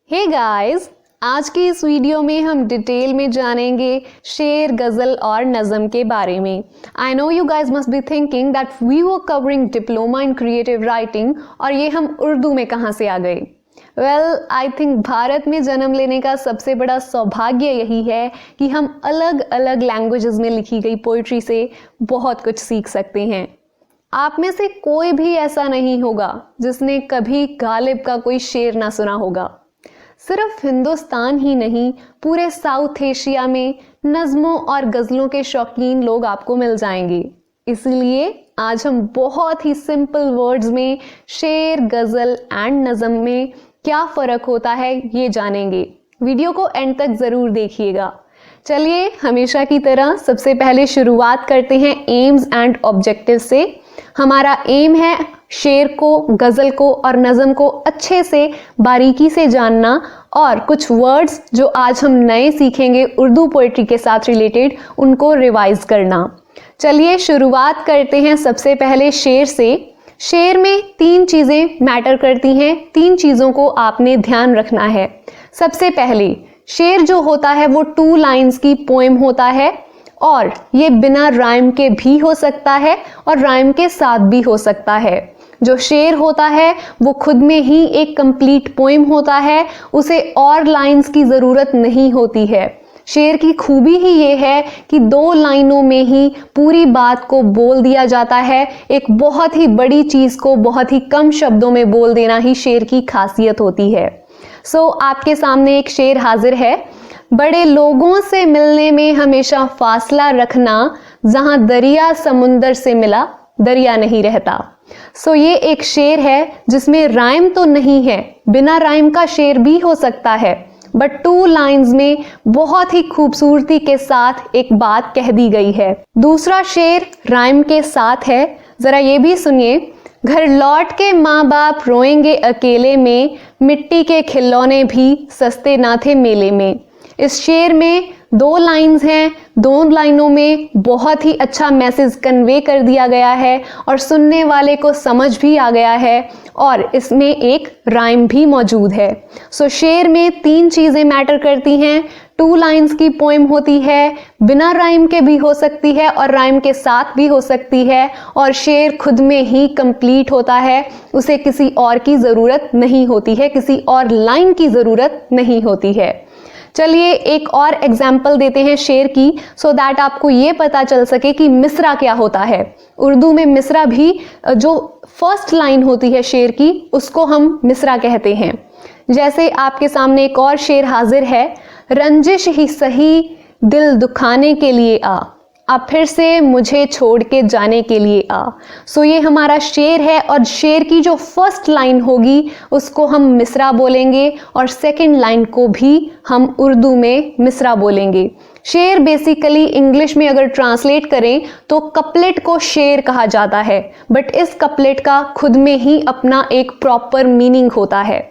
Hey guys, आज की इस वीडियो में हम डिटेल में जानेंगे शेर, गज़ल और नज़म के बारे में। I know you guys must be thinking that we were covering diploma in creative writing और ये हम उर्दू में कहाँ से आ गए। वेल, आई थिंक भारत में जन्म लेने का सबसे बड़ा सौभाग्य यही है कि हम अलग अलग लैंग्वेजेस में लिखी गई पोइट्री से बहुत कुछ सीख सकते हैं। आप में से कोई भी ऐसा नहीं होगा जिसने कभी गालिब का कोई शेर ना सुना होगा। सिर्फ हिंदुस्तान ही नहीं, पूरे साउथ एशिया में नज़मों और गज़लों के शौकीन लोग आपको मिल जाएंगे। इसलिए आज हम बहुत ही सिंपल वर्ड्स में शेर, गज़ल एंड नज़म में क्या फ़र्क होता है ये जानेंगे। वीडियो को एंड तक ज़रूर देखिएगा। चलिए, हमेशा की तरह सबसे पहले शुरुआत करते हैं एम्स एंड ऑब्जेक्टिव से। हमारा एम है शेर को, गज़ल को और नज़म को अच्छे से बारीकी से जानना और कुछ वर्ड्स जो आज हम नए सीखेंगे उर्दू पोइट्री के साथ रिलेटेड, उनको रिवाइज करना। चलिए शुरुआत करते हैं सबसे पहले शेर से। शेर में तीन चीज़ें मैटर करती हैं, तीन चीज़ों को आपने ध्यान रखना है। सबसे पहले, शेर जो होता है वो 2 लाइन्स की पोएम होता है और ये बिना राइम के भी हो सकता है और राइम के साथ भी हो सकता है। जो शेर होता है वो खुद में ही एक कंप्लीट पोएम होता है, उसे और लाइंस की ज़रूरत नहीं होती है। शेर की खूबी ही ये है कि 2 लाइनों में ही पूरी बात को बोल दिया जाता है। एक बहुत ही बड़ी चीज़ को बहुत ही कम शब्दों में बोल देना ही शेर की खासियत होती है। सो आपके सामने एक शेर हाजिर है। बड़े लोगों से मिलने में हमेशा फासला रखना, जहां दरिया समुंदर से मिला दरिया नहीं रहता। सो ये एक शेर है जिसमें राइम तो नहीं है, बिना राइम का शेर भी हो सकता है, बट 2 लाइंस में बहुत ही खूबसूरती के साथ एक बात कह दी गई है। दूसरा शेर राइम के साथ है, जरा ये भी सुनिए। घर लौट के माँ बाप रोएंगे अकेले में, मिट्टी के खिलौने भी सस्ते ना थे मेले में। इस शेर में 2 लाइंस हैं, 2 लाइनों में बहुत ही अच्छा मैसेज कन्वे कर दिया गया है और सुनने वाले को समझ भी आ गया है और इसमें एक राइम भी मौजूद है। सो शेर में 3 चीज़ें मैटर करती हैं। 2 लाइंस की पोएम होती है, बिना राइम के भी हो सकती है और राइम के साथ भी हो सकती है, और शेर खुद में ही कंप्लीट होता है, उसे किसी और की ज़रूरत नहीं होती है, किसी और लाइन की ज़रूरत नहीं होती है। चलिए एक और एग्जाम्पल देते हैं शेर की, सो दैट आपको ये पता चल सके कि मिसरा क्या होता है। उर्दू में मिसरा भी, जो फर्स्ट लाइन होती है शेर की, उसको हम मिसरा कहते हैं। जैसे आपके सामने एक और शेर हाजिर है। रंजिश ही सही दिल दुखाने के लिए आ, अब फिर से मुझे छोड़ के जाने के लिए आ। सो ये हमारा शेर है और शेर की जो फर्स्ट लाइन होगी उसको हम मिसरा बोलेंगे और सेकंड लाइन को भी हम उर्दू में मिसरा बोलेंगे। शेर बेसिकली इंग्लिश में अगर ट्रांसलेट करें तो कपलेट को शेर कहा जाता है, बट इस कपलेट का खुद में ही अपना एक प्रॉपर मीनिंग होता है।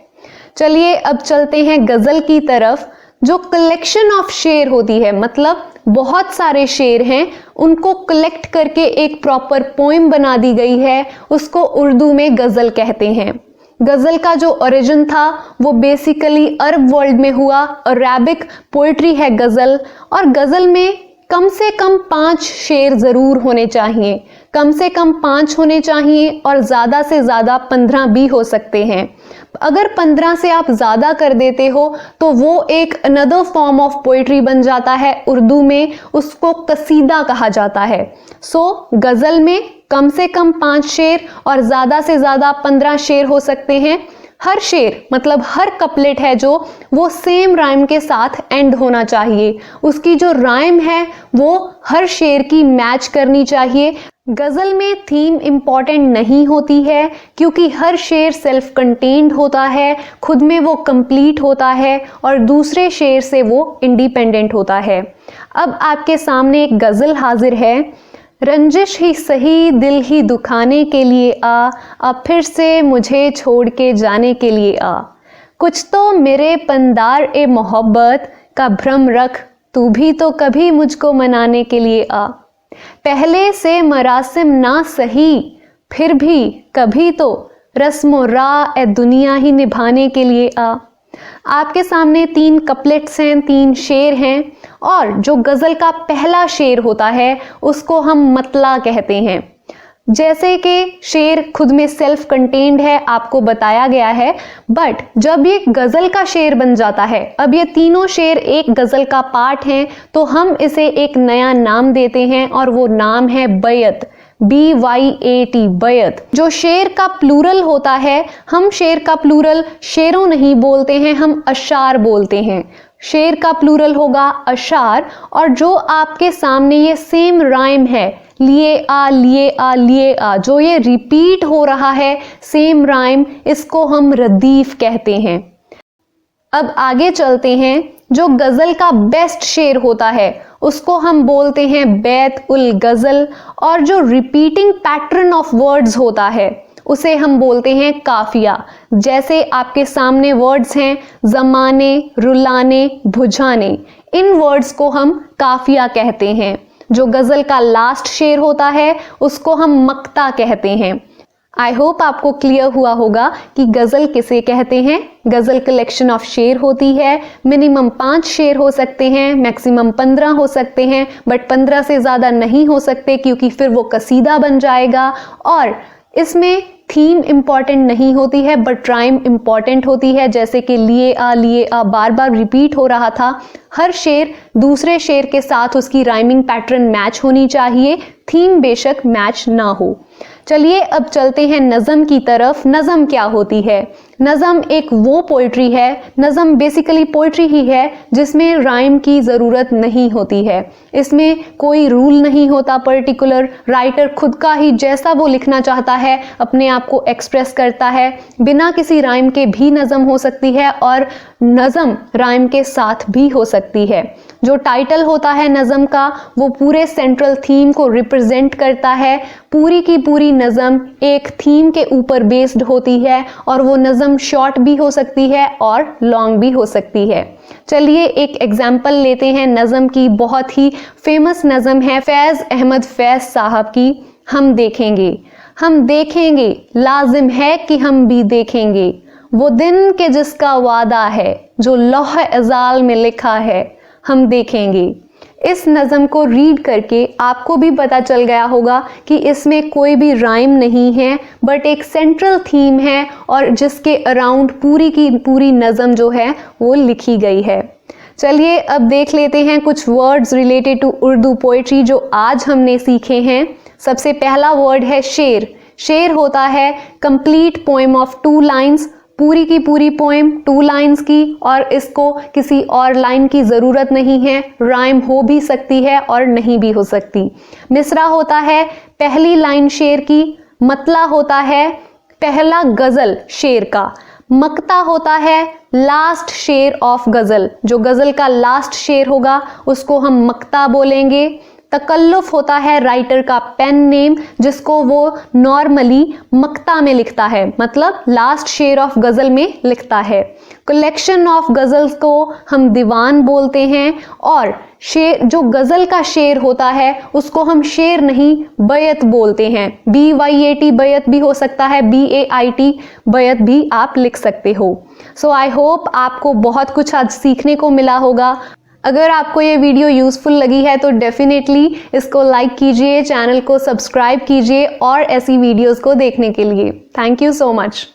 चलिए अब चलते हैं गज़ल की तरफ। जो कलेक्शन ऑफ शेर होती है, मतलब बहुत सारे शेर हैं, उनको कलेक्ट करके एक प्रॉपर पोएम बना दी गई है, उसको उर्दू में गज़ल कहते हैं। गज़ल का जो ओरिजिन था वो बेसिकली अरब वर्ल्ड में हुआ। अरेबिक पोइट्री है गज़ल, और गज़ल में कम से कम 5 शेर ज़रूर होने चाहिए। कम से कम 5 होने चाहिए और ज़्यादा से ज़्यादा 15 भी हो सकते हैं। अगर 15 से आप ज़्यादा कर देते हो तो वो एक अनदर फॉर्म ऑफ पोइट्री बन जाता है। उर्दू में उसको कसीदा कहा जाता है। सो गज़ल में कम से कम 5 शेर और ज़्यादा से ज़्यादा 15 शेर हो सकते हैं। हर शेर मतलब हर कपलेट है जो, वो सेम राइम के साथ एंड होना चाहिए। उसकी जो राइम है वो हर शेर की मैच करनी चाहिए। गज़ल में थीम इम्पॉर्टेंट नहीं होती है क्योंकि हर शेर सेल्फ कंटेन्ड होता है, खुद में वो कंप्लीट होता है और दूसरे शेर से वो इंडिपेंडेंट होता है। अब आपके सामने एक गज़ल हाजिर है। रंजिश ही सही दिल ही दुखाने के लिए आ, अब फिर से मुझे छोड़ के जाने के लिए आ। कुछ तो मेरे पंदार ए मोहब्बत का भ्रम रख, तू भी तो कभी मुझको मनाने के लिए आ। पहले से मरासिम ना सही, फिर भी कभी तो रस्म रा ए दुनिया ही निभाने के लिए आ। आपके सामने 3 कपलेट्स हैं, 3 शेर हैं और जो गज़ल का पहला शेर होता है उसको हम मतला कहते हैं। जैसे कि शेर खुद में सेल्फ कंटेन्ड है, आपको बताया गया है, बट जब ये गज़ल का शेर बन जाता है, अब ये तीनों शेर एक गज़ल का पार्ट हैं, तो हम इसे एक नया नाम देते हैं और वो नाम है बैत, BYAT, बैत। जो शेर का प्लूरल होता है, हम शेर का प्लूरल शेरों नहीं बोलते हैं, हम अशार बोलते हैं। शेर का प्लूरल होगा अशार, और जो आपके सामने ये सेम राइम है, लिए आ लिए आ लिए आ, जो ये रिपीट हो रहा है सेम राइम, इसको हम रदीफ कहते हैं। अब आगे चलते हैं। जो गज़ल का बेस्ट शेर होता है उसको हम बोलते हैं बैत उल गज़ल, और जो रिपीटिंग पैटर्न ऑफ वर्ड्स होता है उसे हम बोलते हैं काफिया। जैसे आपके सामने वर्ड्स हैं ज़माने, रुलाने, बुझाने, इन वर्ड्स को हम काफिया कहते हैं। जो गज़ल का लास्ट शेर होता है उसको हम मक्ता कहते हैं। आई होप आपको क्लियर हुआ होगा कि गज़ल किसे कहते हैं। गज़ल कलेक्शन ऑफ शेर होती है, मिनिमम 5 शेर हो सकते हैं, मैक्सिमम 15 हो सकते हैं, बट 15 से ज़्यादा नहीं हो सकते क्योंकि फिर वो कसीदा बन जाएगा। और इसमें थीम इम्पॉर्टेंट नहीं होती है बट राइम इम्पॉर्टेंट होती है। जैसे कि लिए आ बार बार रिपीट हो रहा था, हर शेर दूसरे शेर के साथ उसकी राइमिंग पैटर्न मैच होनी चाहिए, थीम बेशक मैच ना हो। चलिए अब चलते हैं नज़म की तरफ। नज़म क्या होती है? नज़म एक वो पोइट्री है, नज़म बेसिकली पोइट्री ही है जिसमें राइम की ज़रूरत नहीं होती है। इसमें कोई रूल नहीं होता पर्टिकुलर, राइटर खुद का ही जैसा वो लिखना चाहता है अपने आप को एक्सप्रेस करता है। बिना किसी राइम के भी नज़म हो सकती है और नज़म राइम के साथ भी हो सकती है। जो टाइटल होता है नज़म का वो पूरे सेंट्रल थीम को रिप्रेजेंट करता है। पूरी की पूरी नज़म एक थीम के ऊपर बेस्ड होती है और वो नज़म शॉर्ट भी हो सकती है और लॉन्ग भी हो सकती है। चलिए एक एग्जाम्पल लेते हैं नज़म की। बहुत ही फेमस नज़म है फैज़ अहमद फैज़ साहब की, हम देखेंगे लाजिम है कि हम भी देखेंगे, वो दिन के जिसका वादा है जो लौह अज़ाल में लिखा है, हम देखेंगे। इस नज़म को रीड करके आपको भी पता चल गया होगा कि इसमें कोई भी राइम नहीं है बट एक सेंट्रल थीम है और जिसके अराउंड पूरी की पूरी नज़म जो है वो लिखी गई है। चलिए अब देख लेते हैं कुछ words related to Urdu poetry जो आज हमने सीखे हैं। सबसे पहला वर्ड है शेर। शेर होता है कंप्लीट पोएम ऑफ 2 लाइन्स, पूरी की पूरी पोएम 2 लाइन्स की, और इसको किसी और लाइन की ज़रूरत नहीं है, राइम हो भी सकती है और नहीं भी हो सकती। मिसरा होता है पहली लाइन शेर की, मतला होता है पहला गज़ल शेर का, मक्ता होता है लास्ट शेर ऑफ गज़ल, जो गज़ल का लास्ट शेर होगा उसको हम मक्ता बोलेंगे। तकल्लुफ होता है राइटर का पेन नेम जिसको वो नॉर्मली मक्ता में लिखता है, मतलब लास्ट शेर ऑफ गज़ल में लिखता है। कलेक्शन ऑफ गज़ल्स को हम दीवान बोलते हैं और शेर जो गज़ल का शेर होता है उसको हम शेर नहीं बैत बोलते हैं। BYAT बैत भी हो सकता है, BAIT बैत भी आप लिख सकते हो। सो आई होप आपको बहुत कुछ आज सीखने को मिला होगा। अगर आपको ये वीडियो यूज़फुल लगी है तो डेफिनेटली इसको लाइक कीजिए, चैनल को सब्सक्राइब कीजिए और ऐसी वीडियोस को देखने के लिए। Thank you so much.